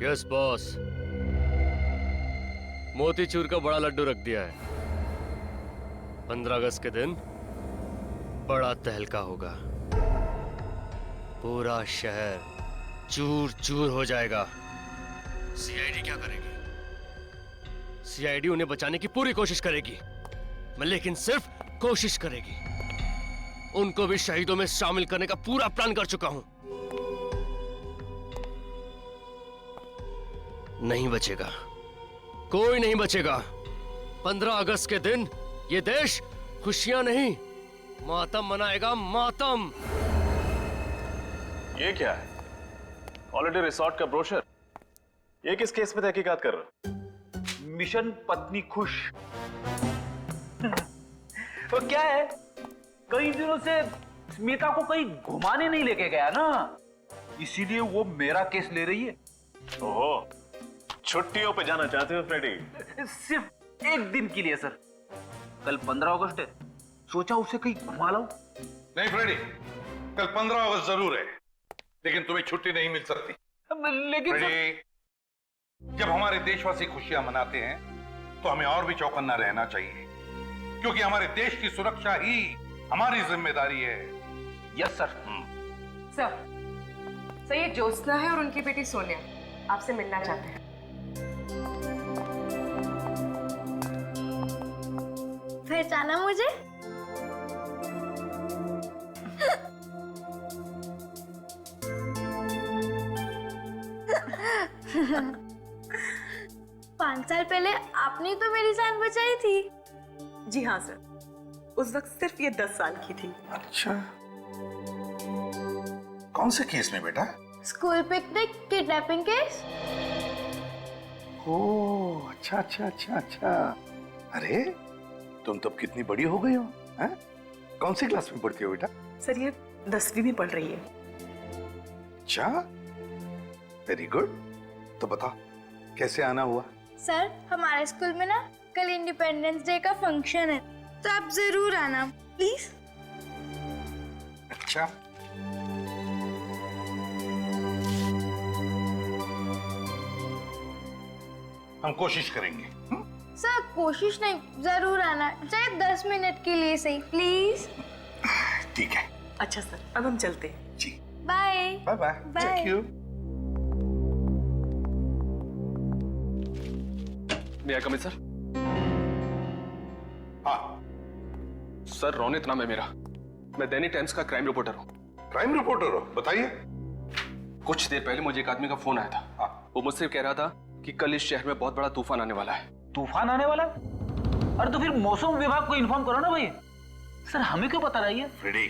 Yes boss, motichoor का बड़ा लड्डू रख दिया है। 15 अगस्त के दिन बड़ा तहलका होगा। पूरा शहर चूर चूर हो जाएगा। सीआईडी क्या करेगी? सीआईडी उन्हें बचाने की पूरी कोशिश करेगी, लेकिन सिर्फ कोशिश करेगी। उनको भी शहीदों में शामिल करने का पूरा प्लान कर चुका हूं। नहीं बचेगा, कोई नहीं बचेगा। 15 अगस्त के दिन ये देश खुशियां नहीं, मातम मनाएगा, मातम। ये क्या है? हॉलिडे रिसोर्ट का ब्रोशर। ये किस केस में तहकीकात कर रहे हो? मिशन पत्नी खुश। तो क्या है, कई दिनों से स्मिता को कहीं घुमाने नहीं लेके गया ना, इसीलिए वो मेरा केस ले रही है। ओहो, छुट्टियों पे जाना चाहते हो फ्रेडी? सिर्फ एक दिन के लिए सर। कल 15 अगस्त है, सोचा उसे कहीं घुमा लाऊं। नहीं फ्रेडी, कल 15 अगस्त जरूर है, लेकिन तुम्हें छुट्टी नहीं मिल सकती। लेकिन फ्रेडी, जब हमारे देशवासी खुशियां मनाते हैं तो हमें और भी चौकन्ना रहना चाहिए, क्योंकि हमारे देश की सुरक्षा ही हमारी जिम्मेदारी है। Yes sir. सर ये ज्योत्सना है और उनकी बेटी सोनिया आपसे मिलना चाहते हैं। पहचाना मुझे? पांच साल पहले आपने तो मेरी जान बचाई थी। जी हाँ सर, उस वक्त सिर्फ ये 10 साल की थी। अच्छा, कौन से केस में बेटा? School picnic kidnapping case. Oh, अच्छा अच्छा अच्छा अच्छा। अरे तुम तब कितनी बड़ी हो गई हो, हैं? कौन सी क्लास में पढ़ती हो बेटा? सर ये 10वीं में पढ़ रही है। अच्छा, वेरी गुड। तो बताओ कैसे आना हुआ? सर हमारे स्कूल में ना कल इंडिपेंडेंस डे का फंक्शन है, तो आप जरूर आना प्लीज। अच्छा, हम कोशिश करेंगे। सर कोशिश नहीं, जरूर आना, चाहे 10 मिनट के लिए सही, प्लीज। ठीक है। अच्छा सर, अब हम चलते हैं। जी, bye bye bye. Thank you. मैं कम सर। हाँ, सर रोनित नाम है मेरा। मैं दैनिक टाइम्स का क्राइम रिपोर्टर हूँ। क्राइम रिपोर्टर हो? बताइए। कुछ देर पहले मुझे एक आदमी का फोन आया था। हाँ। वो मुझसे कह रहा था कि कल इस शहर में बहुत बड़ा तूफान आने वाला है। तूफान आने वाला? अरे तो फिर मौसम विभाग को इन्फॉर्म करो ना भाई। सर हमें क्यों बता रही है? फ्रेडी,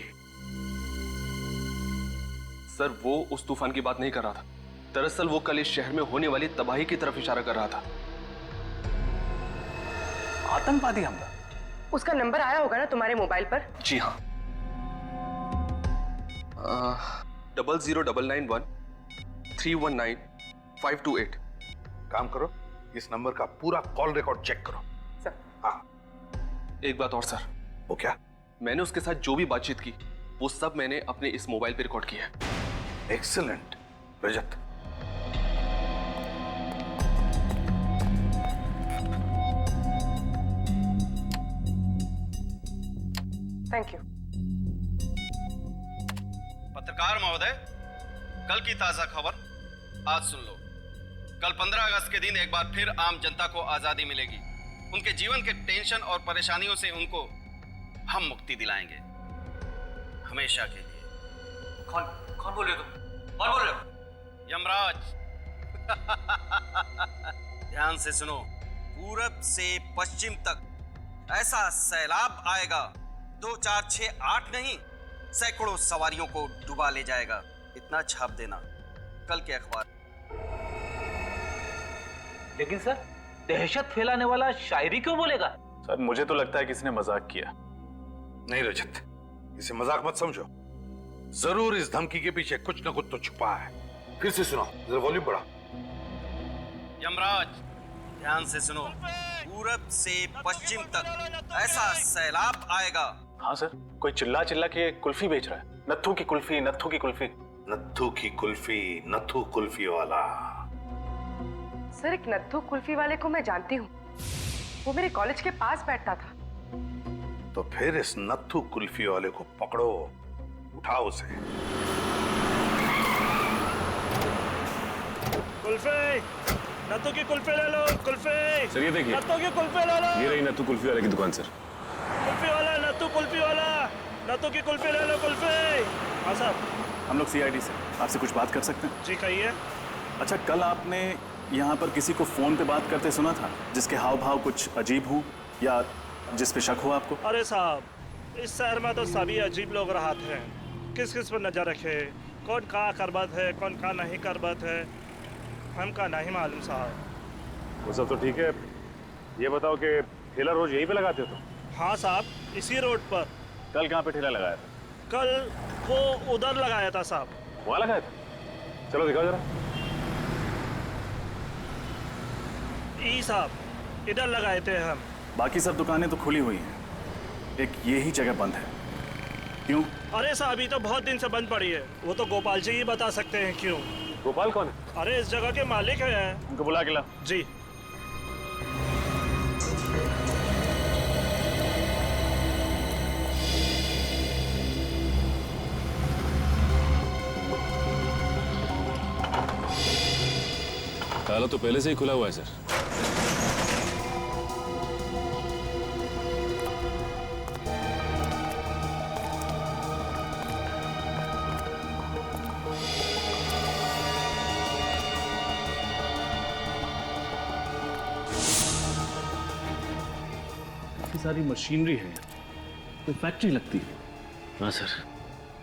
सर वो उस तूफान की बात नहीं कर रहा था। दरअसल वो कल इस शहर में होने वाली तबाही की तरफ इशारा कर रहा था। आतंकवादी हमला? उसका नंबर आया होगा ना तुम्हारे मोबाइल पर? जी हाँ, 00991319 528। काम करो, इस नंबर का पूरा कॉल रिकॉर्ड चेक करो। सर। हाँ। एक बात और सर, वो क्या? मैंने उसके साथ जो भी बातचीत की वो सब मैंने अपने इस मोबाइल पे रिकॉर्ड किया है। Excellent Rajat. Thank you. पत्रकार महोदय, कल की ताजा खबर आज सुन लो। कल 15 अगस्त के दिन एक बार फिर आम जनता को आजादी मिलेगी। उनके जीवन के टेंशन और परेशानियों से उनको हम मुक्ति दिलाएंगे, हमेशा के लिए। कौन बोल रहे हो तुम? कौन बोल रहे हो? यमराज। ध्यान से सुनो, पूरब से पश्चिम तक ऐसा सैलाब आएगा, 2 4 6 8 नहीं, सैकड़ों सवारियों को डुबा ले जाएगा। इतना छाप देना कल के अखबार। लेकिन सर दहशत फैलाने वाला शायरी क्यों बोलेगा? सर मुझे तो लगता है किसी ने मजाक किया। नहीं रजत, इसे मजाक मत समझो। जरूर इस धमकी के पीछे कुछ न कुछ तो छुपा है। फिर से सुनो, जरा वॉल्यूम बढ़ा। यमराज, ध्यान से सुनो, पूरब से पश्चिम तक ऐसा सैलाब आएगा। हाँ सर, कोई चिल्ला चिल्ला के कुल्फी बेच रहा है। नत्थू की कुल्फी, नत्थू की कुल्फी। नत्थू की कुल्फी, नत्थू कुल्फी वाला। सर, एक नत्थू कुल्फी वाले को मैं जानती हूँ, वो मेरे कॉलेज के पास बैठता था। तो फिर इस नत्थू कुल्फी वाले को पकड़ो, उठाओ उसे। कुल्फी, नत्थू की कुल्फी ले लो। कुल्फी सर ये देखिए, नत्थू की कुल्फी ले लो। ये रही नत्थू कुल्फी वाले की दुकान सर। कुल्फी वाला, नत्थू कुल्फी वाला, नत्थू की कुल्फी ले लो। कुल्फी। हाँ साहब। हम लोग सीआईडी से आपसे कुछ बात कर सकते हैं? जी कहिए। अच्छा, कल आपने यहाँ पर किसी को फोन पे बात करते सुना था जिसके हाव भाव कुछ अजीब हो या जिस पे शक हो आपको? अरे साहब, इस शहर में तो सभी अजीब लोग रहते हैं। किस किस पर नजर रखे, कौन का करबत है, कौन का नहीं करबत है, हमका नहीं मालूम साहब। वो सब तो ठीक है, ये बताओ कि ठेला रोज यहीं पे लगाते हो तुम? हाँ साहब, इसी रोड पर। कल कहाँ पे ठेला लगाया था? कल वो उधर लगाया था साहब। वहाँ लगाया था? चलो दिखाओ जरा। ई साहब, इधर लगाए थे हम। बाकी सब दुकानें तो खुली हुई हैं, एक ये ही जगह बंद है, क्यों? अरे साहब, ये तो बहुत दिन से बंद पड़ी है। वो तो गोपाल जी ही बता सकते हैं क्यों। गोपाल कौन है? अरे इस जगह के मालिक हैं। उनको बुला के ला। जी। ताला तो पहले से ही खुला हुआ है सर। सारी मशीनरी है, कोई फैक्ट्री लगती है। हाँ सर,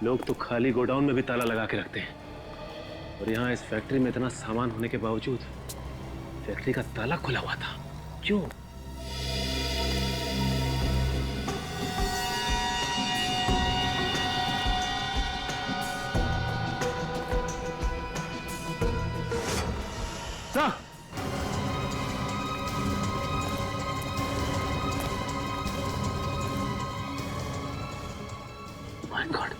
लोग तो खाली गोडाउन में भी ताला लगा के रखते हैं, और यहाँ इस फैक्ट्री में इतना सामान होने के बावजूद फैक्ट्री का ताला खुला हुआ था। क्यों? माय गॉड,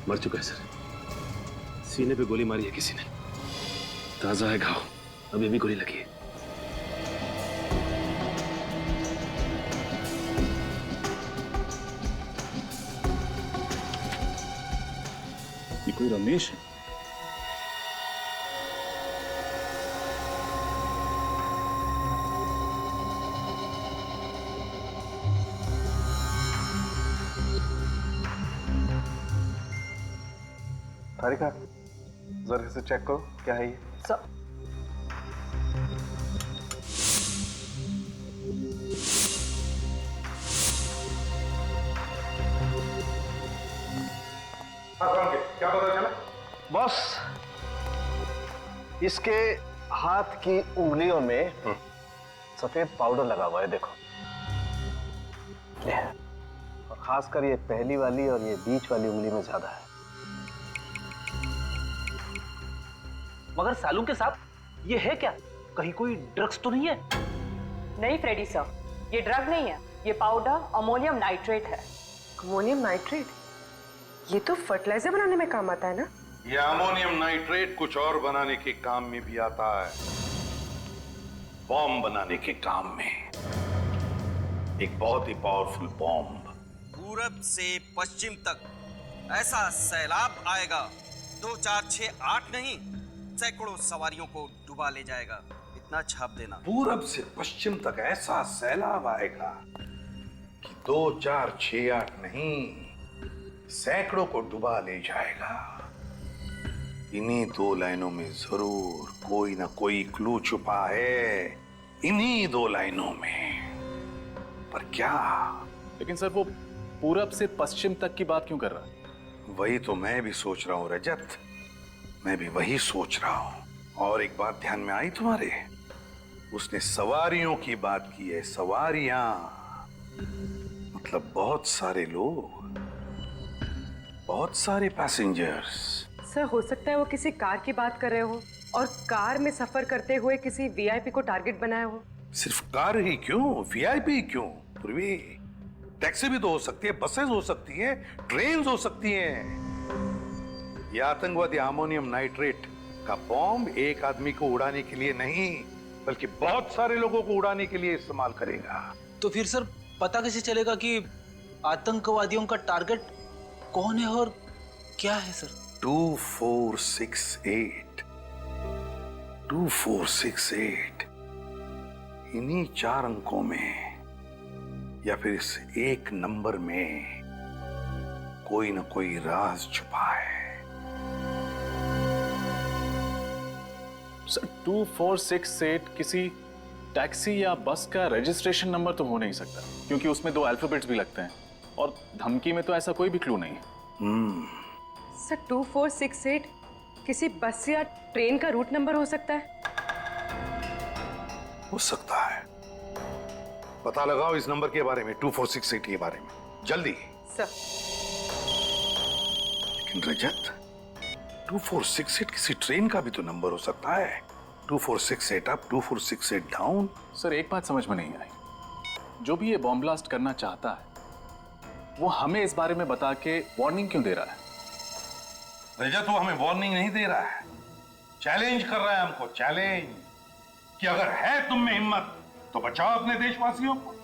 मर चुका है सर। सीने पे गोली मारी है किसी ने, ताजा है घाव, अभी भी गोली लगी है। ये कोई रमेश है? तारिका, जरा इसे चेक करो, क्या है ये? सर, क्या पता चला? बॉस, इसके हाथ की उंगलियों में सफेद पाउडर लगा हुआ है, देखो। और खासकर ये पहली वाली और ये बीच वाली उंगली में ज्यादा है। मगर सालू के साथ ये है क्या? कहीं कोई ड्रग्स तो नहीं है? नहीं फ्रेडी सर, ये ड्रग नहीं है, ये पाउडर अमोनियम नाइट्रेट है। Ammonium nitrate? ये तो फर्टिलाइजर बनाने में काम आता है ना? ये अमोनियम नाइट्रेट कुछ और बनाने के काम में भी आता है, बॉम्ब बनाने के काम में। एक बहुत ही पावरफुल बॉम्ब। पूरब से पश्चिम तक ऐसा सैलाब आएगा, 2 4 6 8 नहीं, सैकड़ों सवारियों को डुबा ले जाएगा। इतना छाप देना। पूरब से पश्चिम तक ऐसा सैलाब आएगा कि 2 4 6 8 नहीं, सैकड़ों को डुबा ले जाएगा। इन्हीं 2 लाइनों में जरूर कोई ना कोई क्लू छुपा है, इन्हीं 2 लाइनों में। पर क्या? लेकिन सर, वो पूरब से पश्चिम तक की बात क्यों कर रहा है? वही तो मैं भी सोच रहा हूं रजत, मैं भी वही सोच रहा हूं। और एक बात ध्यान में आई तुम्हारे, उसने सवारियों की बात की है। सवारियां मतलब बहुत सारे लोग, बहुत सारे पैसेंजर्स। सर, हो सकता है वो किसी कार की बात कर रहे हो और कार में सफर करते हुए किसी वीआईपी को टारगेट बनाया हो। सिर्फ कार ही क्यों, वीआईपी क्यों? पूर्वी, टैक्सी भी तो हो सकती है, बसेस हो सकती है, ट्रेन हो सकती हैं। ये आतंकवादी अमोनियम नाइट्रेट का बॉम्ब एक आदमी को उड़ाने के लिए नहीं, बल्कि बहुत सारे लोगों को उड़ाने के लिए इस्तेमाल करेगा। तो फिर सर पता कैसे चलेगा कि आतंकवादियों का टारगेट कौन है और क्या है सर? 2468 2468 इन्हीं 4 अंकों में या फिर इस एक नंबर में कोई ना कोई राज छुपा है। सर 2468 किसी टैक्सी या बस का रजिस्ट्रेशन नंबर तो हो नहीं सकता, क्योंकि उसमें 2 अल्फाबेट्स भी लगते हैं और धमकी में तो ऐसा कोई भी क्लू नहीं है। सर 2468 किसी बस या ट्रेन का रूट नंबर हो सकता है? हो सकता है। पता लगाओ इस नंबर के बारे में, 2468 के बारे में, जल्दी। सर लेकिन रजत, 2468 किसी ट्रेन का भी तो नंबर हो सकता है। 2468 अप, 2468 डाउन। सर एक बात समझ में नहीं आई, जो भी ये बॉम्ब ब्लास्ट करना चाहता है वो हमें इस बारे में बता के वार्निंग क्यों दे रहा है? रजत, वो हमें वार्निंग नहीं दे रहा है, चैलेंज कर रहा है हमको, चैलेंज कि अगर है तुम में हिम्मत तो बचाओ अपने देशवासियों को।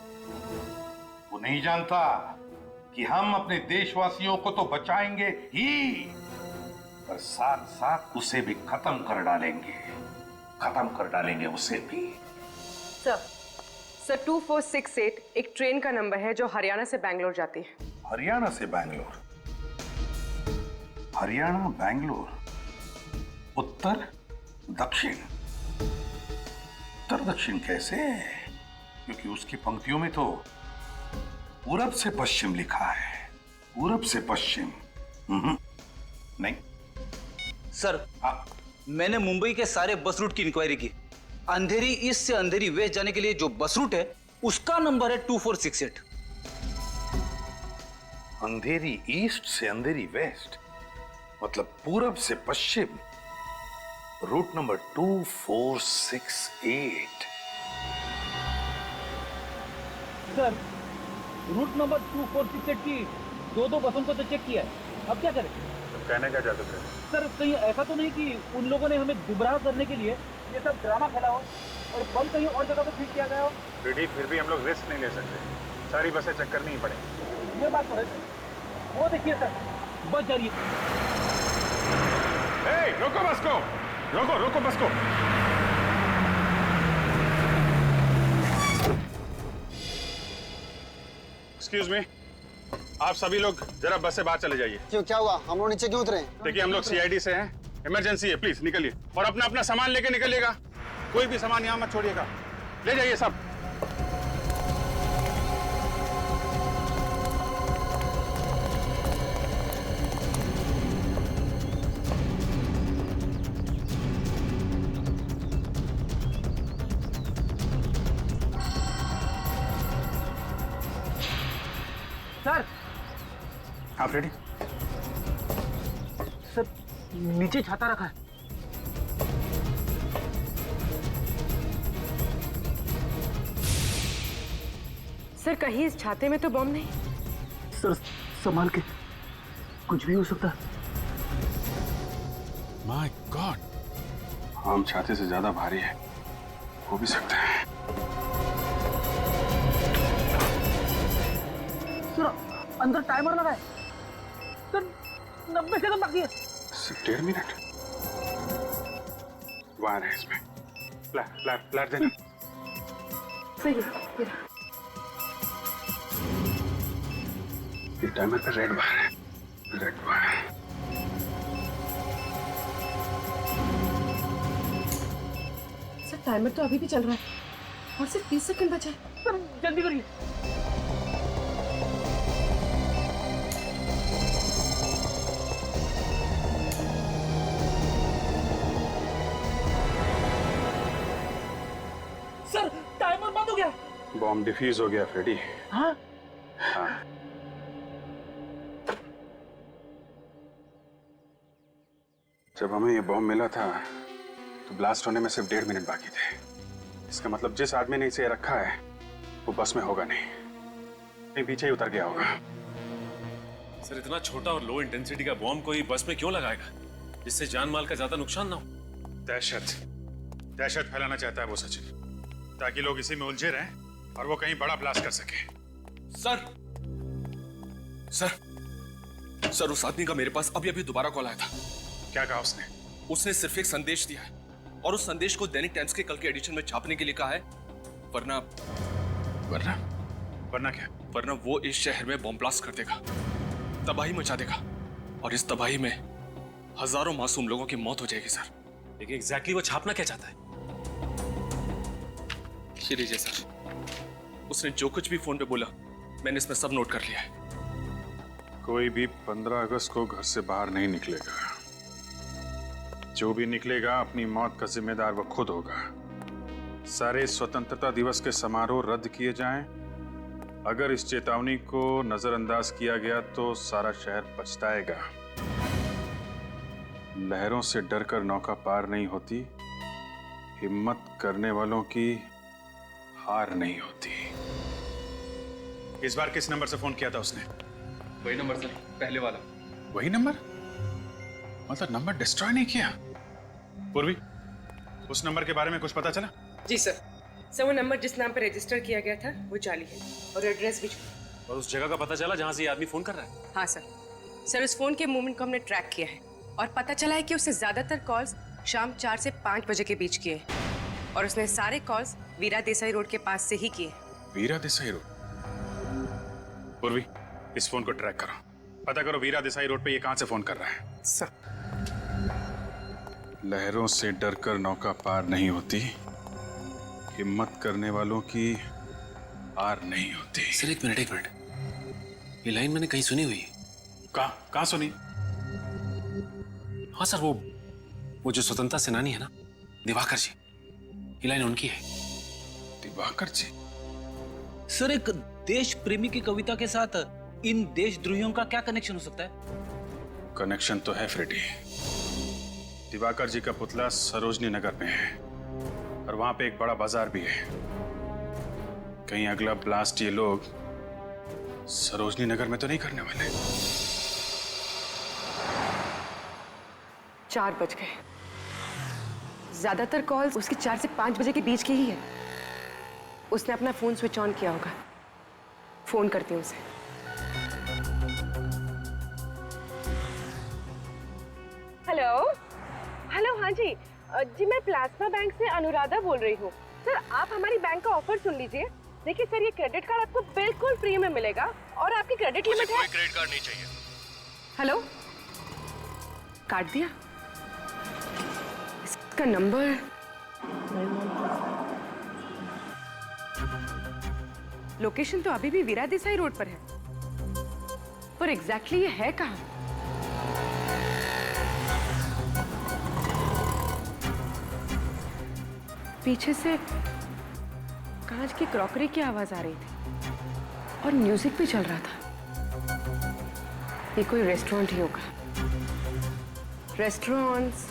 वो नहीं जानता कि हम अपने देशवासियों को तो बचाएंगे ही, पर साथ साथ उसे भी खत्म कर डालेंगे उसे भी। सर 2468 एक ट्रेन का नंबर है जो हरियाणा से बैंगलोर जाती है। हरियाणा से बैंगलोर? हरियाणा, बैंगलोर, उत्तर दक्षिण। उत्तर दक्षिण कैसे? क्योंकि उसकी पंक्तियों में तो पूरब से पश्चिम लिखा है। पूरब से पश्चिम नहीं। सर मैंने मुंबई के सारे बस रूट की इंक्वायरी की। अंधेरी ईस्ट से अंधेरी वेस्ट जाने के लिए जो बस रूट है उसका नंबर है 2468। अंधेरी ईस्ट से अंधेरी वेस्ट मतलब पूरब से पश्चिम, route number 2468। Sir route number 2468 की 2 बसों को तो चेक किया है, अब क्या करें? तुम कहने क्या चाहते थे? सर कहीं ऐसा तो नहीं कि उन लोगों ने हमें गुमराह करने के लिए ये सब ड्रामा खेला हो और बम कहीं और जगह पे फिट किया गया हो? फिर भी हम लोग रिस्क नहीं ले सकते, सारी बसें चेक करनी ही पड़ेगी। ये बात तो है। वो देखिए सर, बस जा रही है। रोको बस को, रोको बस को। एक्सक्यूज मी, आप सभी लोग जरा बस से बाहर चले जाइए। क्यों, क्या हुआ? हम लोग नीचे क्यों उतरे? देखिए हम लोग सीआईडी से हैं, इमरजेंसी है, प्लीज निकलिए और अपना सामान लेके निकलिएगा। कोई भी सामान यहाँ मत छोड़िएगा, ले जाइए सब। सर आप रेडी? सर नीचे छाता रखा है। सर कहीं इस छाते में तो बम नहीं? सर संभाल के, कुछ भी हो सकता है। माय गॉड, आम छाते से ज्यादा भारी है, हो भी सकता है। सर अंदर टाइमर लगा है। सर 90 सेकंड बाकी है। सिर्फ 1.5 मिनट। वायर है इसमें, फ्लैट देना। सही है। ये टाइमर पे रेड वायर है, रेड वायर। सर टाइमर तो अभी भी चल रहा है और सिर्फ 30 सेकंड बचा है। सर जल्दी करिए। सर टाइमर बंद हो गया। बॉम्ब डिफ्यूज हो गया फ्रेडी। हाँ? हाँ। जब हमें ये बॉम्ब मिला था तो ब्लास्ट होने में सिर्फ 1.5 मिनट बाकी थे। इसका मतलब जिस आदमी ने इसे रखा है वो बस में होगा नहीं, कहीं पीछे ही उतर गया होगा। सर इतना छोटा और लो इंटेंसिटी का बॉम्ब कोई बस में क्यों लगाएगा जिससे जान माल का ज्यादा नुकसान ना हो? दहशत फैलाना चाहता है वो सचिन, ताकि लोग इसी में उलझे रहें और वो कहीं बड़ा ब्लास्ट कर सके। सर सर सर, उस आदमी का मेरे पास अभी अभी दोबारा कॉल आया था। क्या कहा उसने? उसने सिर्फ एक संदेश दिया है और उस संदेश को दैनिक टाइम्स के कल के एडिशन में छापने के लिए कहा है, वरना वरना वरना क्या? वरना वो इस शहर में बॉम्ब ब्लास्ट कर देगा, तबाही मचा देगा, और इस तबाही में हजारों मासूम लोगों की मौत हो जाएगी सर। लेकिन एग्जैक्टली वो छापना क्या चाहता है? ये लीजिए सर, उसने जो कुछ भी फोन पे बोला मैंने इसमें सब नोट कर लिया है। कोई भी 15 अगस्त को घर से बाहर नहीं निकलेगा। जो भी निकलेगा अपनी मौत का जिम्मेदार वो खुद होगा। सारे स्वतंत्रता दिवस के समारोह रद्द किए जाएं। अगर इस चेतावनी को नजरअंदाज किया गया तो सारा शहर पछताएगा। लहरों से डरकर नौका पार नहीं होती, हिम्मत करने वालों की हार नहीं होती। इस बार किस नंबर से फोन किया था उसने? वही नंबर सर, पहले वाला। वही नंबर? मतलब नंबर डिस्ट्रॉय नहीं किया? पूर्वी, उस नंबर के बारे में कुछ पता चला? जी सर, वो नंबर जिस नाम पर रजिस्टर किया गया था वो जाली है और एड्रेस भी। और उस जगह का पता चला जहां से ये आदमी फोन कर रहा है? हाँ सर, उस फोन के मूवमेंट को हमने ट्रैक किया है और पता चला है कि उसने ज्यादातर कॉल्स शाम 4 से 5 बजे के बीच किए और उसने सारे कॉल्स वीरा देसाई रोड के पास से ही किए। वीरा देसाई रोड? पूर्वी, इस फोन को ट्रैक करो, पता करो वीरा देसाई रोड पे ये कहां से फोन कर रहा है। सर, लहरों से डरकर नौका पार नहीं होती, हिम्मत करने वालों की हार नहीं होती। सर एक मिनट, ये लाइन मैंने कहीं सुनी हुई है। कहां सुनी? हाँ सर, वो जो स्वतंत्रता सेनानी है ना, दिवाकर जी, ये लाइन उनकी है। दिवाकर जी? सर, एक देश प्रेमी की कविता के साथ इन देशद्रोहियों का क्या कनेक्शन हो सकता है? कनेक्शन तो है फ्रेडी। दिवाकर जी का पुतला सरोजनी नगर में है और वहां पे एक बड़ा बाजार भी है। कहीं अगला ब्लास्ट ये लोग सरोजनी नगर में तो नहीं करने वाले? 4 बज गए। ज्यादातर कॉल्स उसकी 4 से 5 बजे के बीच की ही है। उसने अपना फोन स्विच ऑन किया होगा। फोन करती हूँ उसे। हेलो, हाँ जी, मैं प्लाज्मा बैंक से अनुराधा बोल रही हूँ। सर, आप हमारी बैंक का ऑफर सुन लीजिए। देखिए सर, ये क्रेडिट कार्ड आपको बिल्कुल फ्री में मिलेगा और आपकी क्रेडिट लिमिट है। कोई क्रेडिट कार्ड नहीं चाहिए। हेलो, काट दिया? इसका नंबर लोकेशन तो अभी भी वीरा देसाई रोड पर है, पर एग्जैक्टली ये है कहाँ? पीछे से कांच की क्रॉकरी की आवाज आ रही थी और म्यूजिक भी चल रहा था। ये कोई रेस्टोरेंट ही होगा। रेस्टोरेंट्स,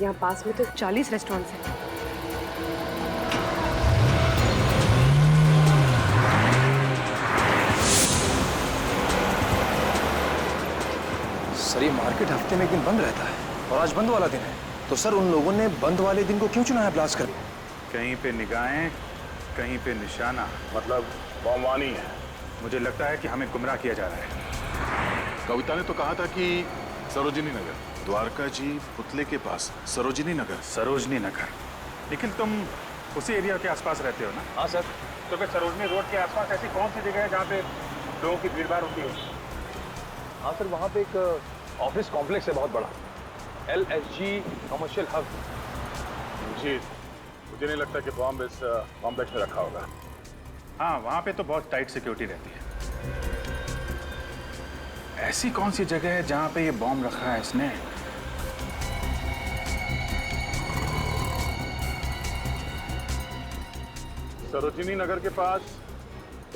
यहाँ पास में तो 40 रेस्टोरेंट्स हैं। सर, ये मार्केट हफ्ते में एक दिन बंद रहता है और आज बंद वाला दिन है, तो सर उन लोगों ने बंद वाले दिन को क्यों चुना है ब्लास्ट करने? कहीं पे निगाहें, कहीं पे निशाना, मतलब बमवानी है। मुझे लगता है कि हमें गुमराह किया जा रहा है। कविता ने तो कहा था कि सरोजिनी नगर, द्वारका जी पुतले के पास सरोजिनी नगर। सरोजनी नगर? निखिल, तुम उसी एरिया के आसपास रहते हो ना? हाँ सर। तो फिर सरोजनी रोड के आसपास ऐसी कौन सी जगह है जहाँ पे लोगों की भीड़ भाड़ होती है? हाँ सर, वहाँ पे एक ऑफिस कॉम्प्लेक्स है बहुत बड़ा, LSG कमर्शियल हब। जी, मुझे नहीं लगता कि बॉम्ब इस कॉम्प्लेक्स में रखा होगा। हाँ, वहाँ पे तो बहुत टाइट सिक्योरिटी रहती है। ऐसी कौन सी जगह है जहाँ पे ये बॉम्ब रखा है इसने? सरोजिनी नगर के पास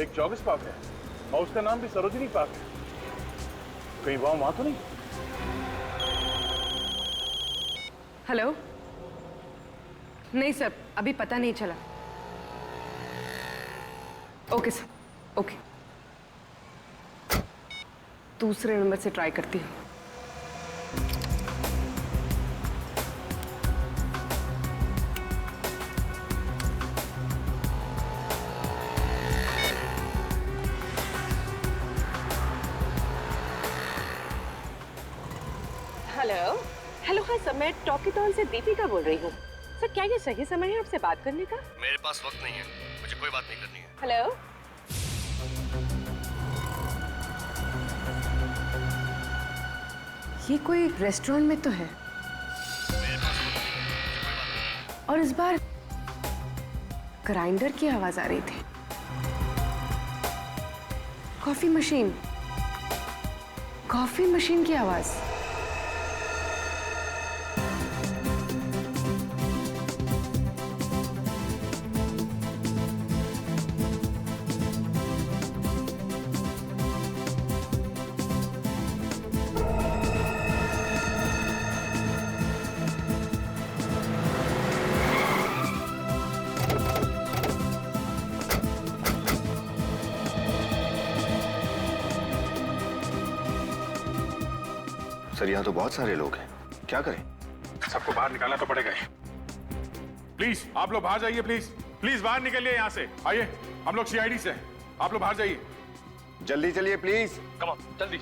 एक जॉगिस पार्क है और उसका नाम भी सरोजिनी पार्क है। कहीं बॉम्ब वहां तो नहीं? हेलो, नहीं सर, अभी पता नहीं चला। Okay sir, okay. दूसरे नंबर से ट्राई करती हूँ। हेलो हेलो, हाँ सर, मैं टॉकीटॉन से दीपिका बोल रही हूँ। सर क्या ये सही समय है आपसे बात करने का? मेरे पास वक्त नहीं है, मुझे कोई बात नहीं करनी है। हेलो, ये कोई रेस्टोरेंट में तो है, और इस बार ग्राइंडर की आवाज आ रही थी। कॉफी मशीन की आवाज। सर यहाँ तो बहुत सारे लोग हैं, क्या करें? सबको बाहर निकालना तो पड़ेगा ही। प्लीज आप लोग बाहर जाइए, प्लीज प्लीज बाहर निकलिए यहाँ से। आइए, हम लोग सीआईडी से हैं, आप लोग बाहर जाइए। जल्दी चलिए प्लीज। कम ऑन, जल्दी।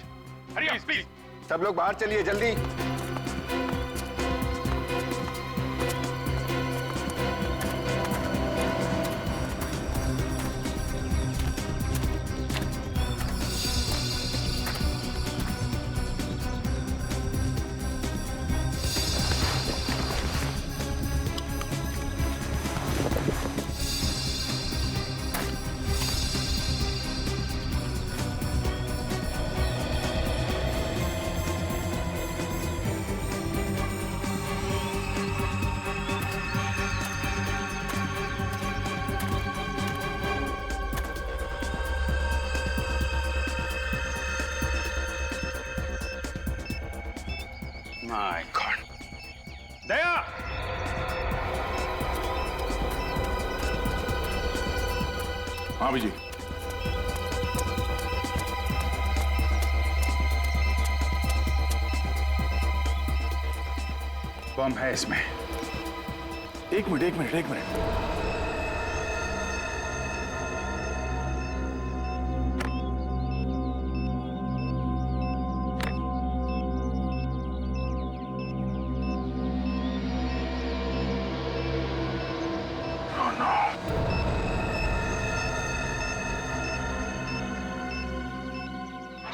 हरिया प्लीज। सब लोग बाहर चलिए जल्दी। My God. दया! हाँ विजय। बम है इसमें। एक मिनट।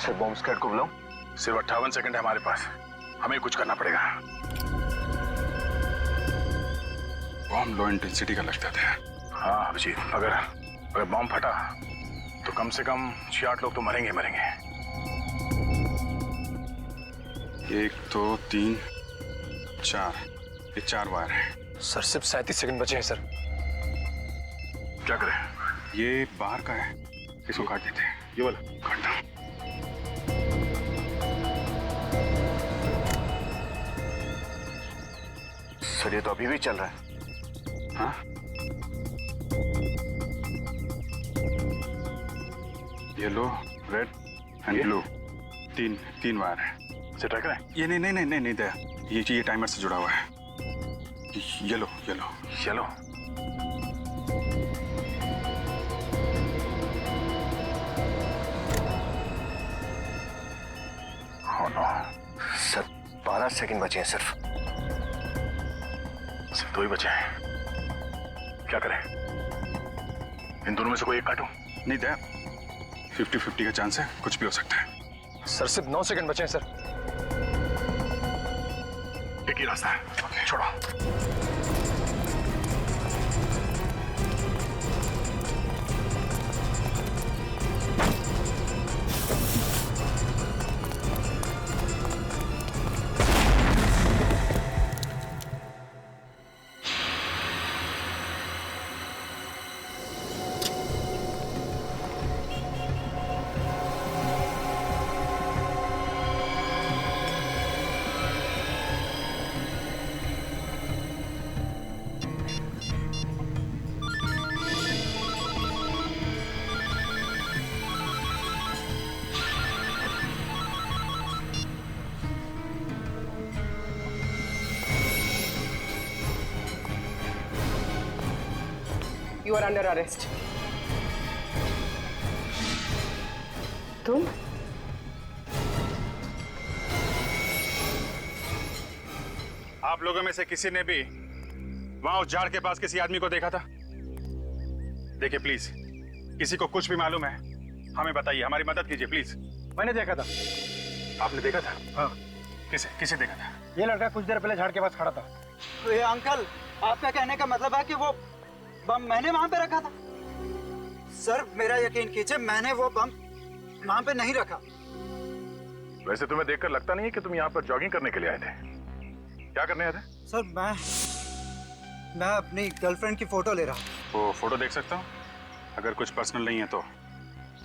सर बॉम्ब स्क्वाड को बुलाऊं? सिर्फ 58 सेकंड है हमारे पास, हमें कुछ करना पड़ेगा। बॉम्ब लो इंटेंसिटी का लगता था। हाँ अभिजीत, अगर बॉम्ब फटा तो कम से कम 6-8 लोग तो मरेंगे। 1 2 3 4, ये 4 वायर है। सर सिर्फ 37 सेकंड बचे हैं सर। क्या करें? ये बाहर का है, इसको काट देते हैं। ये वाला काटना। सर ये तो अभी भी चल रहा है। हाँ? येलो, रेड एंड ब्लू, तीन वायर है। इसे ट्राई करें? ये नहीं दया, ये टाइमर से जुड़ा हुआ है। Yellow. Oh no. Sir 12 second बचे हैं सिर्फ 2 ही बचे हैं। क्या करें? इन दोनों में से कोई एक काटूं? नहीं दया, 50-50 का चांस है, कुछ भी हो सकता है। सर सिर्फ 9 सेकंड बचे हैं सर। एक ही रास्ता है। ओके, छोड़ो। You are under arrest. तुम? आप लोगों में से किसी ने भी वहां उस झाड़ के पास किसी आदमी को देखा था? देखिए प्लीज, किसी को कुछ भी मालूम है हमें बताइए, हमारी मदद कीजिए प्लीज। मैंने देखा था। आपने देखा था? हाँ। किसे देखा था? ये लड़का कुछ देर पहले झाड़ के पास खड़ा था। ये अंकल, आपका कहने का मतलब है कि वो बम मैंने वहां पे रखा था? सर मेरा यकीन कीजिए, मैंने वो बम वहां पे नहीं रखा। वैसे तुम्हें देखकर लगता नहीं है कि तुम यहाँ पर जॉगिंग करने के लिए आए थे। क्या करने आए थे? सर मैं अपनी गर्लफ्रेंड की फोटो ले रहा हूँ। वो फोटो देख सकता हूँ? अगर कुछ पर्सनल नहीं है तो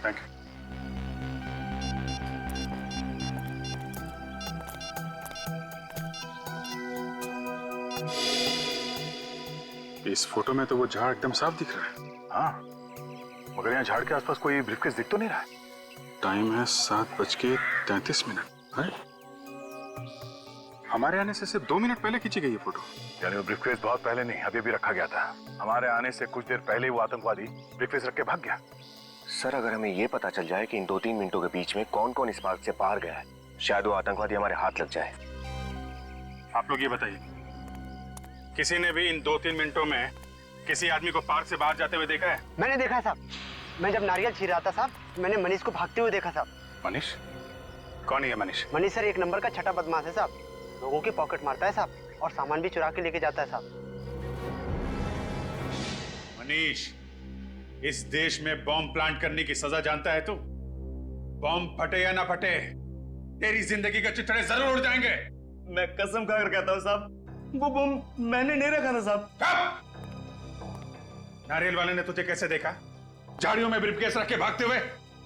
थैंक यू। इस फोटो में तो वो झाड़ एकदम साफ दिख रहा है। हाँ, मगर यहाँ झाड़ के आसपास कोई ब्रीफकेस दिख तो नहीं रहा है। टाइम है 7:33। हमारे आने से सिर्फ 2 मिनट पहले खींची गई ये फोटो। यानी वो ब्रीफकेस बहुत पहले नहीं, अभी अभी रखा गया था। हमारे आने से कुछ देर पहले ही वो आतंकवादी ब्रीफकेस रख के भाग गया। सर अगर हमें ये पता चल जाए कि इन 2-3 मिनटों के बीच में कौन कौन इस पार्क से बाहर गया है, शायद वो आतंकवादी हमारे हाथ लग जाए। आप लोग ये बताइए, किसी ने भी इन 2-3 मिनटों में किसी आदमी को पार्क से बाहर जाते हुए देखा है? मैंने देखा साहब, मैं जब नारियल छील रहा था साहब, मैंने मनीष को भागते हुए देखा साहब। मनीष? कौन है ये मनीष? मनीष सर 1 नंबर का छठा बदमाश है साहब। लोगों की पॉकेट मारता है साहब, और सामान भी चुरा के लेके जाता है साहब। मनीष, इस देश में बॉम्ब प्लांट करने की सजा जानता है तू? बॉम्ब फटे या ना फटे, तेरी जिंदगी के चिथड़े जरूर उड़ जाएंगे। मैं कसम खाकर कहता हूँ साहब, वो बॉम्ब मैंने नहीं रखा था साहब। नारियल वाले ने तुझे कैसे देखा झाड़ियों में ब्रीफकेस रख के भागते हुए?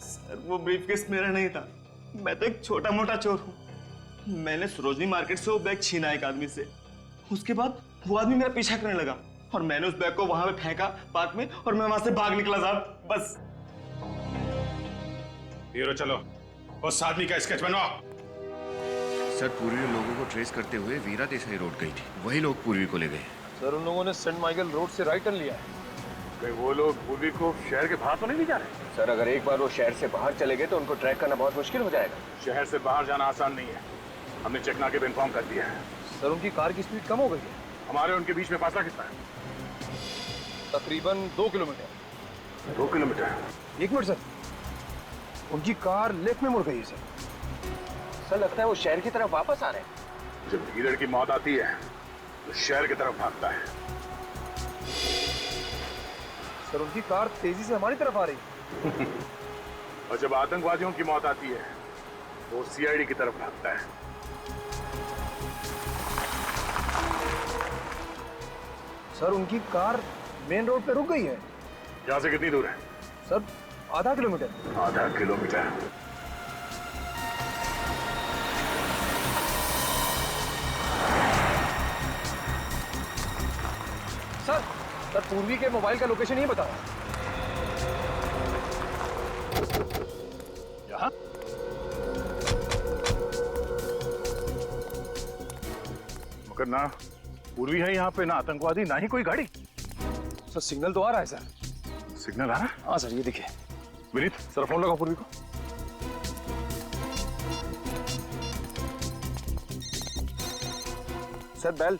सर वो ब्रीफकेस मेरा नहीं था, मैं तो एक छोटा मोटा चोर हूँ। मैंने सरोजनी मार्केट से वो बैग छीना एक आदमी से, उसके बाद वो आदमी मेरा पीछा करने लगा और मैंने उस बैग को वहां पे फेंका पार्क में और मैं वहां से भाग निकला साहब, बस। हीरो चलो, उस आदमी का स्केच बनवाओ। सर पूर्वी ने लोगों को ट्रेस करते हुए वीरा देसाई रोड गई थी, वही लोग पूर्वी को ले गए। सर उन लोगों ने सेंट माइकल रोड से राइट टर्न लिया है। कहीं वो लोग पूर्वी को शहर के बाहर तो नहीं ले जा रहे? सर अगर एक बार वो शहर से बाहर चले गए तो उनको ट्रैक करना बहुत मुश्किल हो जाएगा। शहर से बाहर जाना आसान नहीं है, हमने चेक नाके पे इन्फॉर्म कर दिया है। सर उनकी कार की स्पीड कम हो गई है। हमारे उनके बीच में फासला कितना है? तकरीबन 2 किलोमीटर। 2 किलोमीटर? 1 मिनट सर, उनकी कार लेफ्ट में मुड़ गई है सर। सर लगता है वो शहर की तरफ वापस आ रहे हैं। जब हीरर की मौत आती है तो शहर की तरफ भागता है। सर उनकी कार तेजी से हमारी तरफ आ रही है। और जब आतंकवादियों की मौत आती है वो सीआईडी की तरफ भागता है। सर उनकी कार मेन रोड पे रुक गई है। यहाँ से कितनी दूर है? सर आधा किलोमीटर। आधा किलोमीटर? सर पूर्वी के मोबाइल का लोकेशन ही बताओ। यहाँ? मगर ना पूर्वी है यहाँ पे, ना आतंकवादी, ना ही कोई गाड़ी। सर सिग्नल तो आ रहा है सर। सिग्नल आ रहा है? हाँ सर ये देखिए। विनीत सर फोन लगाओ पूर्वी को। Sir bell.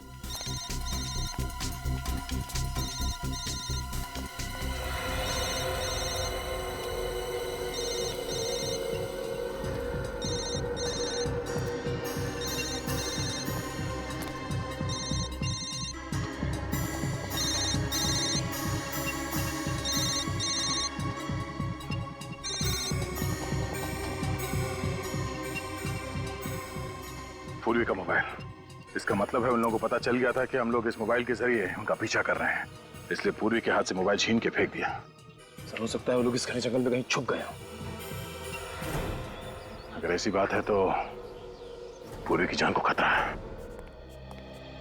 पूर्वी का मोबाइल, इसका मतलब है उन लोगों को पता चल गया था कि हम लोग इस मोबाइल के जरिए उनका पीछा कर रहे हैं, इसलिए पूर्वी के हाथ से मोबाइल छीन के फेंक दिया। सर हो सकता है वो लोग इस घने जंगल में कहीं छुप गए हों। अगर ऐसी बात है तो पूर्वी की जान को खतरा है।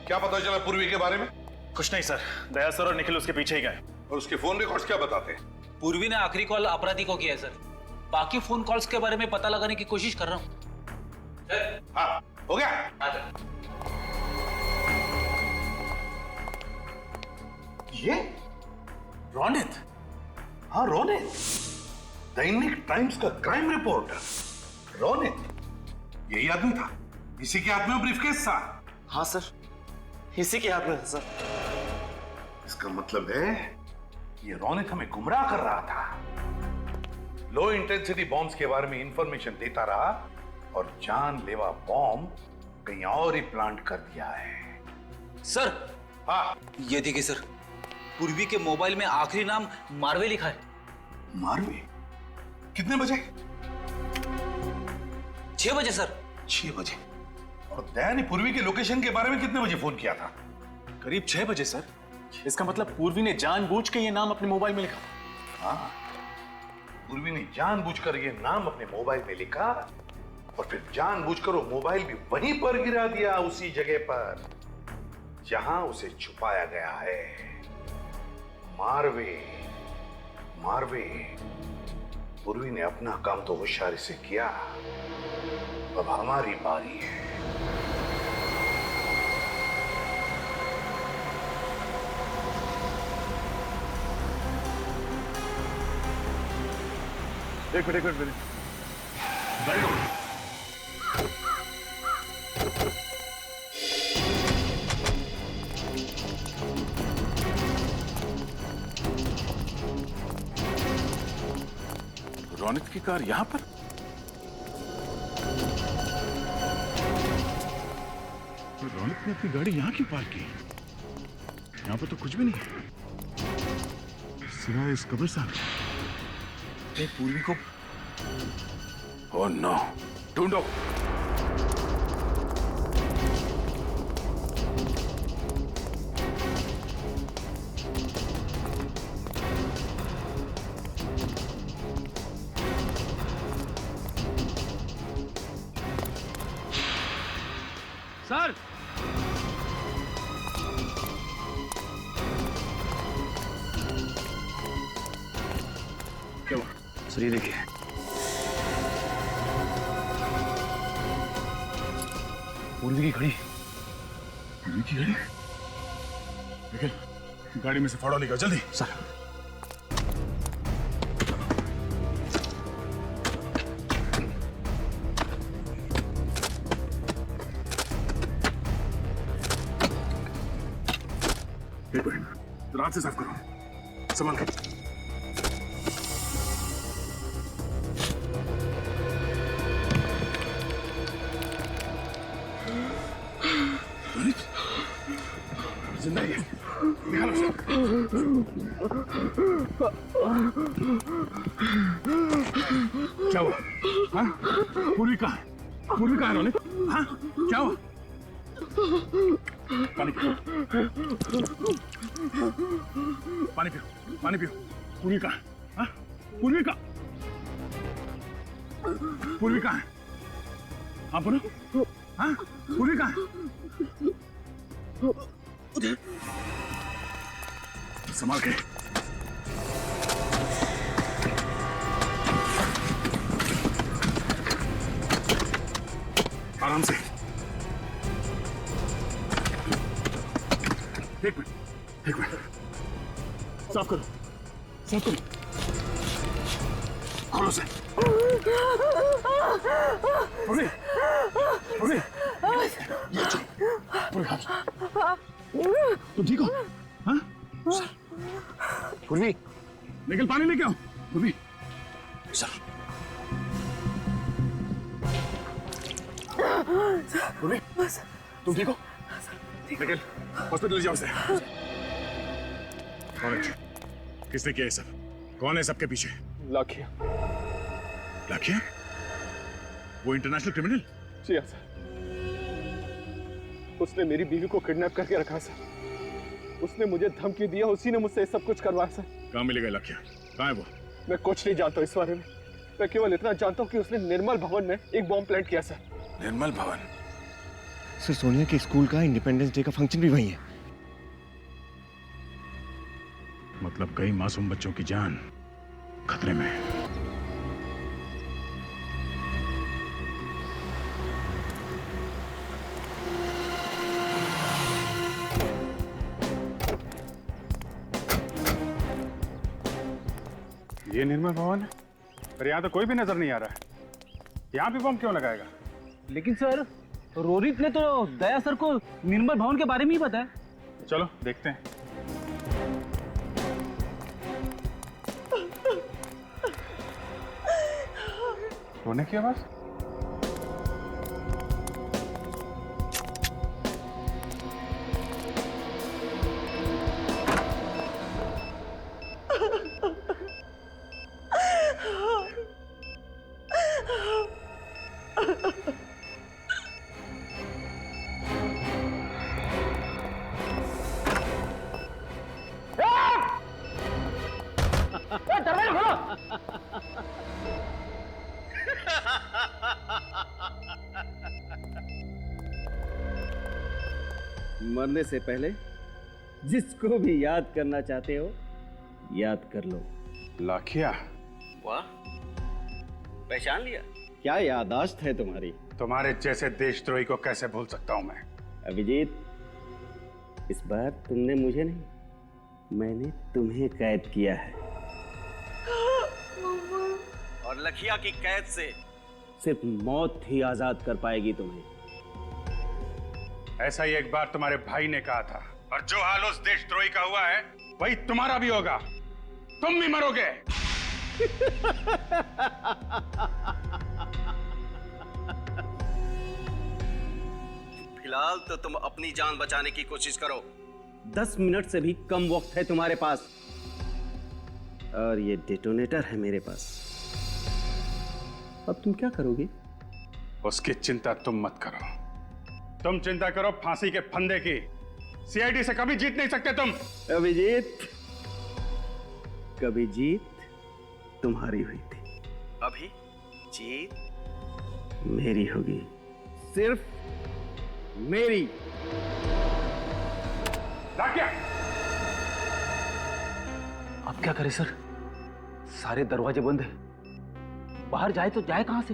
क्या पता चला पूर्वी के बारे में? कुछ नहीं सर, दया सर और निखिल उसके पीछे ही गए। और उसके फोन रिकॉर्ड्स क्या बताते हैं? पूर्वी ने आखिरी कॉल अपराधी को किया है सर, बाकी फोन कॉल्स के बारे में पता लगाने की कोशिश कर रहा हूँ। हाँ हो गया। रोनित? हाँ रोनित, दैनिक टाइम्स का क्राइम रिपोर्टर रोनित। यही आदमी था, इसी के हाथ में ब्रीफकेस था। हाँ सर, इसी के हाथ में था सर। इसका मतलब है ये रोनित हमें गुमराह कर रहा था, लो इंटेंसिटी बॉम्ब्स के बारे में इंफॉर्मेशन देता रहा और जानलेवा बॉम्ब कहीं और ही प्लांट कर दिया है। सर, हाँ ये देखिए सर, पूर्वी के मोबाइल में आखिरी नाम मारवे लिखा है। मारवे? कितने बजे? 6 बजे सर। 6 बजे? और दया ने पूर्वी के लोकेशन के बारे में कितने बजे फोन किया था? करीब 6 बजे सर। इसका मतलब पूर्वी ने जानबूझ के ये नाम अपने मोबाइल में लिखा। हाँ, पूर्वी ने जानबूझकर ये नाम अपने मोबाइल में लिखा और फिर जानबूझकर वो मोबाइल भी वहीं पर गिरा दिया, उसी जगह पर जहां उसे छुपाया गया है। मारवे, मारवे। पूर्वी ने अपना काम तो होशियारी से किया, अब हमारी बारी है। एक मिनट वेरी गुड। रोनित की कार यहां पर? तो रोनित ने अपनी गाड़ी यहां क्यों पार्क की? यहां पर तो कुछ भी नहीं है सिवाय इस कब्रिस्तान। पूर्वी को ओह नो, ढूंढो। सर, क्या हुआ? सर ये देखिए, पूर्वी की घड़ी। पूर्वी की घड़ी? निकल, गाड़ी में से फाड़ा निकाल जल्दी। सर। एक मिनट, रात से साफ करो, संभाल कर। जिंदा ही है, निकालो उसे। क्या हुआ? हाँ? पूर्वी कहाँ है? पूर्वी कहाँ है रोनित? हाँ? क्या हुआ? पानी पियो, पानी पियो, पानी पियो। पूर्वी कहाँ है? हाँ? पूर्वी कहाँ? पूर्वी कहाँ है? हाँ बोलो। हाँ? पूर्वी कहाँ है? संभाल के। आराम से। एक मिनट, साफ करो, साफ करो। खोलो से। पूर्वी, पूर्वी, ये चलो, पूर्वी हाथ। तुम ठीक हो? हाँ? पूर्वी, निकल पानी लेके आओ। पूर्वी, सर। पूर्वी, तुम ठीक हो? निकल, हॉस्पिटल ले जाओ उसे। कौन है? किसने किया ये सब? कौन है सबके पीछे? लाखिया। लाखिया? वो इंटरनेशनल क्रिमिनल? जी हाँ सर, उसने मेरी बीवी को किडनैप करके रखा सर। उसने मुझे धमकी दिया, उसी ने मुझसे सब कुछ करवाया सर। कहाँ मिलेगा लाखिया? कहाँ है वो? मैं कुछ नहीं जानता इस बारे में। मैं केवल इतना जानता हूँ कि उसने निर्मल भवन में एक बॉम्ब प्लांट किया सर। निर्मल भवन? सर, सोनिया के स्कूल का इंडिपेंडेंस डे का फंक्शन भी वहीं है। मतलब कई मासूम बच्चों की जान खतरे में है। ये निर्मल भवन है, पर यहाँ तो कोई भी नजर नहीं आ रहा है। यहाँ भी बम क्यों लगाएगा? लेकिन सर, रोहित ने तो दया सर को निर्मल भवन के बारे में ही बताया। चलो देखते हैं। रोने की आवाज? मरने से पहले जिसको भी याद करना चाहते हो याद कर लो। लाखिया, वाह, पहचान लिया? क्या याददाश्त है तुम्हारी। तुम्हारे जैसे देशद्रोही को कैसे भूल सकता हूं मैं। अभिजीत, इस बार तुमने मुझे नहीं, मैंने तुम्हें कैद किया है। और लखिया की कैद से सिर्फ मौत ही आजाद कर पाएगी तुम्हें। ऐसा ही एक बार तुम्हारे भाई ने कहा था, और जो हाल उस देशद्रोही का हुआ है वही तुम्हारा भी होगा। तुम भी मरोगे। फिलहाल तो तुम अपनी जान बचाने की कोशिश करो। 10 मिनट से भी कम वक्त है तुम्हारे पास, और ये डेटोनेटर है मेरे पास। अब तुम क्या करोगे? उसकी चिंता तुम मत करो। तुम चिंता करो फांसी के फंदे की। सीआईडी से कभी जीत नहीं सकते तुम। अभिजीत, कभी जीत तुम्हारी हुई थी, अभी जीत मेरी होगी, सिर्फ मेरी। अब क्या करें सर? सारे दरवाजे बंद है, बाहर जाए तो जाए कहां से?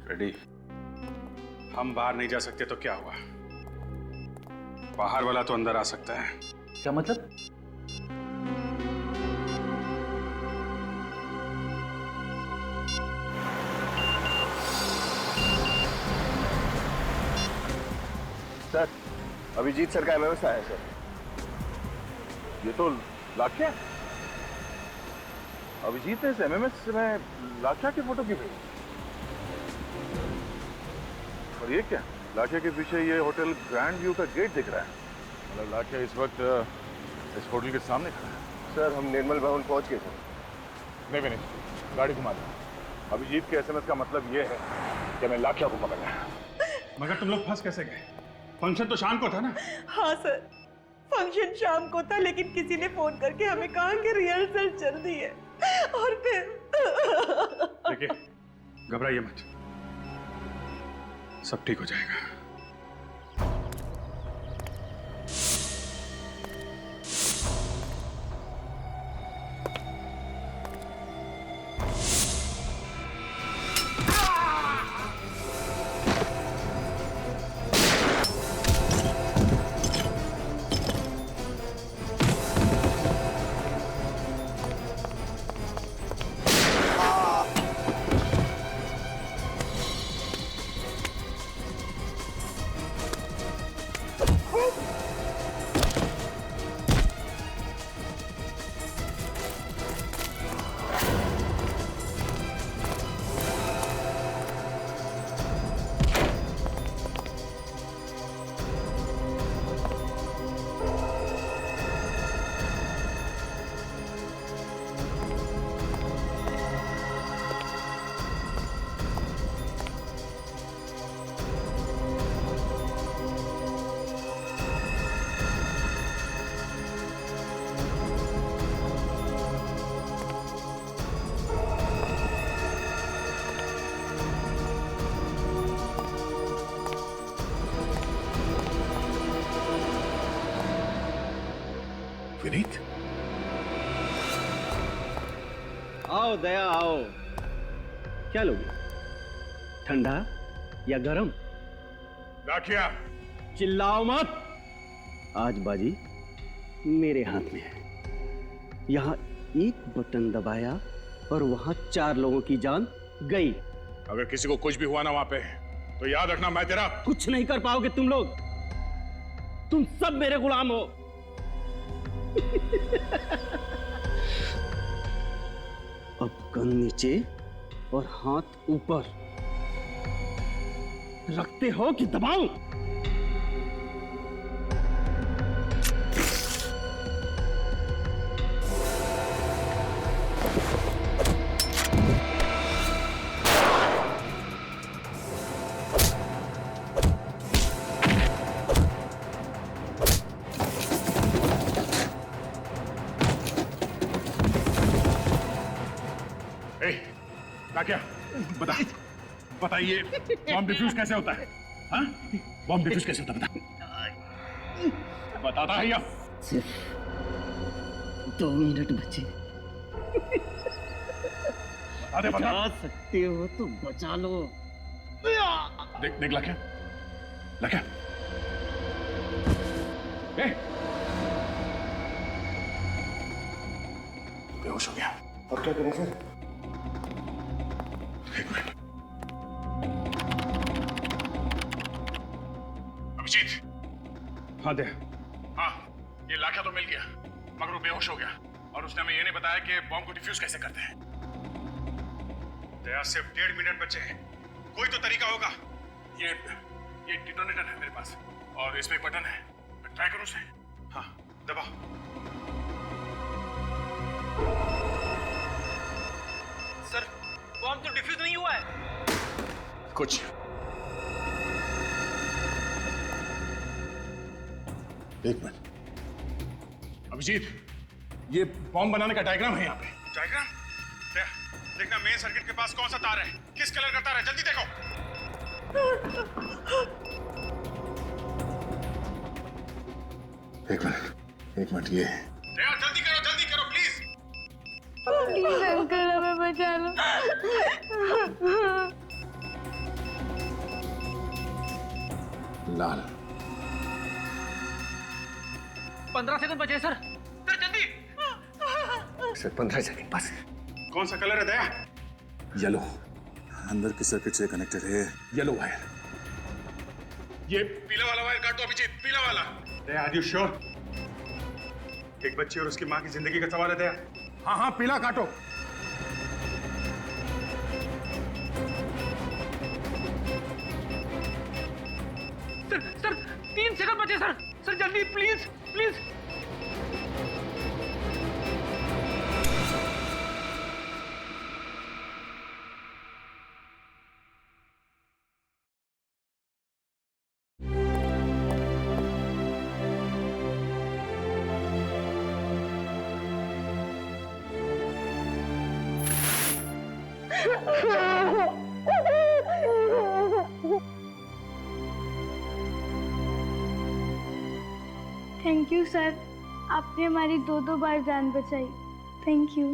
रेडी, हम बाहर नहीं जा सकते तो क्या हुआ? बाहर वाला तो अंदर आ सकता है। क्या मतलब? सर, अभिजीत सर का एमएमएस आया है सर। ये तो लाखिया। अभिजीत ने इस एमएमएस में लाखिया की फोटो क्यों भेजी? और ये क्या? लाखिया के पीछे ये होटल ग्रैंड व्यू का गेट दिख रहा है। मतलब लाखिया इस वक्त इस होटल के सामने खड़ा है। सर, हम निर्मल भवन पहुंच गए थे। नहीं विनीत, गाड़ी घुमा दो। अभिजीत के एसएमएस का मतलब ये है कि मैं लाखिया को पकड़ना है। मगर तुम लोग फंस कैसे गए? फंक्शन तो शाम को था ना? हाँ सर, फंक्शन शाम को था, लेकिन किसी ने फोन करके हमें कहा कि रिहर्सल चल रही है, और फिर देखिए, घबराइए मत, सब ठीक हो जाएगा। विनीत, आओ दया, आओ। क्या लोगे, ठंडा या गरम? लाखिया, चिल्लाओ मत। आज बाजी मेरे हाथ में है। एक बटन दबाया और वहां 4 लोगों की जान गई। अगर किसी को कुछ भी हुआ ना वहां पे, तो याद रखना मैं तेरा कुछ नहीं कर पाओगे तुम लोग। तुम सब मेरे गुलाम हो। अब गन नीचे और हाथ ऊपर। रखते हो कि दबाऊं? क्या बताइए, बॉम्ब डिफ्यूज कैसे होता है? हाँ? बॉम्ब डिफ्यूज कैसे होता है? बताता है या? सिर्फ 2 मिनट बचे। बचा सकते हो तो बचा लो। देख लक्ष्य, लक्ष्य, बेहोश हो गया। अब क्या करें सर? अभिजीत। हाँ दे। हाँ, ये लाखा तो मिल गया, मगर वो बेहोश हो गया और उसने हमें ये नहीं बताया कि बॉम्ब को डिफ्यूज कैसे करते हैं। दया, सिर्फ 1.5 मिनट बचे हैं, कोई तो तरीका होगा। ये डिटोनेटर है मेरे पास और इसमें एक बटन है, मैं ट्राई करूं उसे। हाँ, दबाओ। सर, बॉम्ब तो डिफ्यूज नहीं हुआ है। कुछ एक मिनट अभिजीत, ये बॉम्ब बनाने का डायग्राम है यहाँ पे। डायग्राम? देखना मेन सर्किट के पास कौन सा तार है, किस कलर का तार है, जल्दी देखो। एक मिनट ये जल्दी करो प्लीज। प्लीज अंकल हमें बचा लो। 15 सेकंड बचे सर जल्दी। सर 15 सेकंड बस। कौन सा कलर है दया? येलो। अंदर के सर्किट से कनेक्टेड है येलो वायर। ये पीला वाला वायर काट दो अभिजीत, पीला वाला। दया, आर यू श्योर? एक बच्ची और उसकी माँ की जिंदगी का सवाल है दया। हाँ, पीला काटो। सर 3 सेकंड बचे सर जल्दी प्लीज। थैंक यू सर, आपने हमारी 2 बार जान बचाई। Thank you.